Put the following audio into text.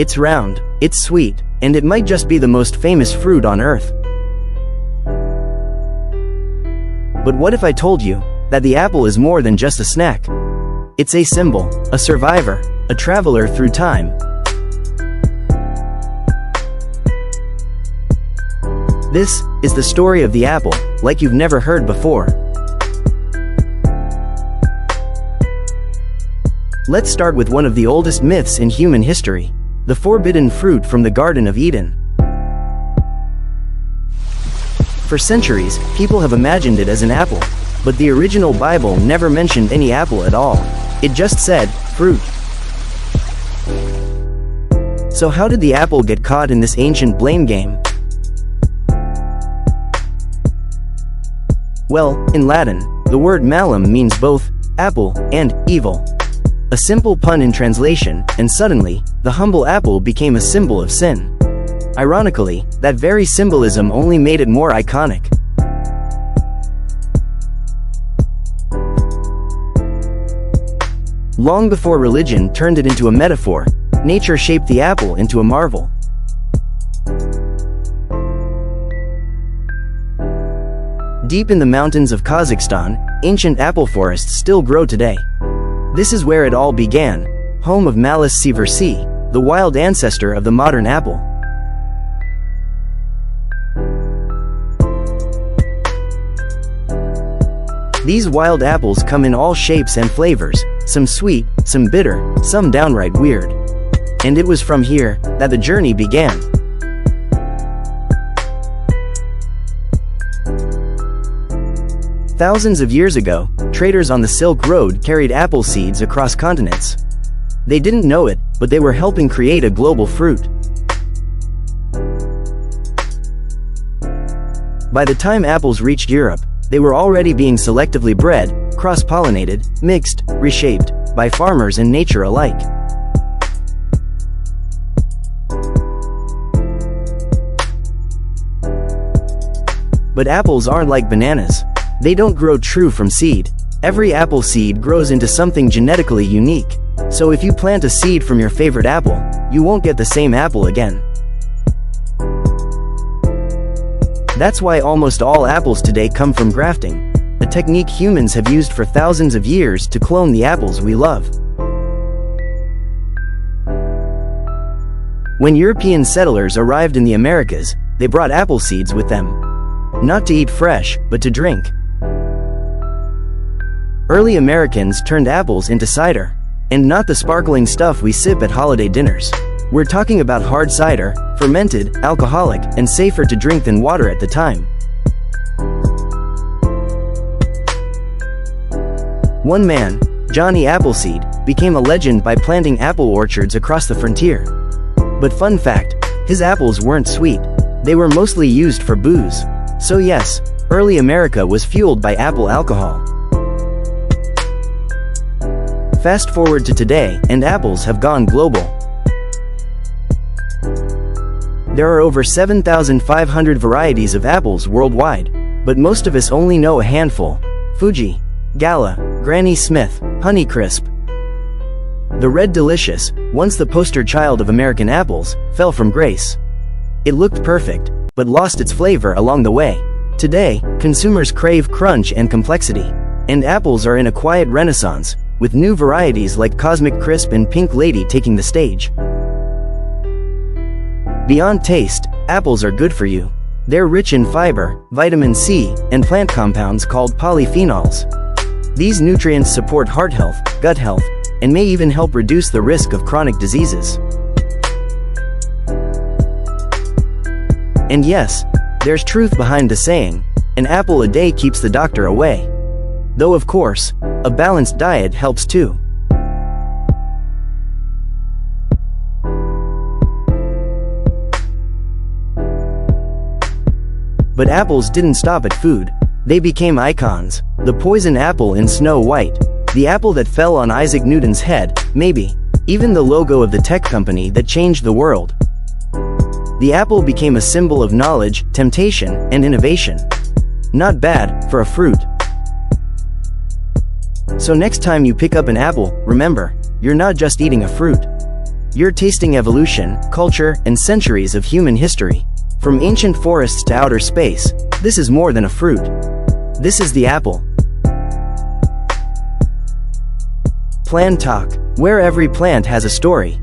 It's round, it's sweet, and it might just be the most famous fruit on earth. But what if I told you that the apple is more than just a snack? It's a symbol, a survivor, a traveler through time. This is the story of the apple, like you've never heard before. Let's start with one of the oldest myths in human history, the forbidden fruit from the Garden of Eden. For centuries, people have imagined it as an apple, but the original Bible never mentioned any apple at all. It just said, fruit. So how did the apple get caught in this ancient blame game? Well, in Latin, the word malum means both apple and evil. A simple pun in translation, and suddenly, the humble apple became a symbol of sin. Ironically, that very symbolism only made it more iconic. Long before religion turned it into a metaphor, nature shaped the apple into a marvel. Deep in the mountains of Kazakhstan, ancient apple forests still grow today. This is where it all began, home of Malus sieversii, the wild ancestor of the modern apple. These wild apples come in all shapes and flavors, some sweet, some bitter, some downright weird. And it was from here that the journey began. Thousands of years ago, traders on the Silk Road carried apple seeds across continents. They didn't know it, but they were helping create a global fruit. By the time apples reached Europe, they were already being selectively bred, cross-pollinated, mixed, reshaped, by farmers and nature alike. But apples aren't like bananas. They don't grow true from seed. Every apple seed grows into something genetically unique. So if you plant a seed from your favorite apple, you won't get the same apple again. That's why almost all apples today come from grafting, a technique humans have used for thousands of years to clone the apples we love. When European settlers arrived in the Americas, they brought apple seeds with them. Not to eat fresh, but to drink. Early Americans turned apples into cider, and not the sparkling stuff we sip at holiday dinners. We're talking about hard cider, fermented, alcoholic, and safer to drink than water at the time. One man, Johnny Appleseed, became a legend by planting apple orchards across the frontier. But fun fact, his apples weren't sweet. They were mostly used for booze. So yes, early America was fueled by apple alcohol. Fast forward to today, and apples have gone global. There are over 7,500 varieties of apples worldwide, but most of us only know a handful: Fuji, Gala, Granny Smith, Honeycrisp. The Red Delicious, once the poster child of American apples, fell from grace. It looked perfect, but lost its flavor along the way. Today, consumers crave crunch and complexity, and apples are in a quiet renaissance, with new varieties like Cosmic Crisp and Pink Lady taking the stage. Beyond taste, apples are good for you. They're rich in fiber, vitamin C, and plant compounds called polyphenols. These nutrients support heart health, gut health, and may even help reduce the risk of chronic diseases. And yes, there's truth behind the saying, an apple a day keeps the doctor away. Though of course, a balanced diet helps too. But apples didn't stop at food. They became icons. The poison apple in Snow White, the apple that fell on Isaac Newton's head, maybe even the logo of the tech company that changed the world. The apple became a symbol of knowledge, temptation, and innovation. Not bad for a fruit. So next time you pick up an apple, remember, you're not just eating a fruit. You're tasting evolution, culture, and centuries of human history. From ancient forests to outer space, this is more than a fruit. This is the apple. PlanTALK, where every plant has a story.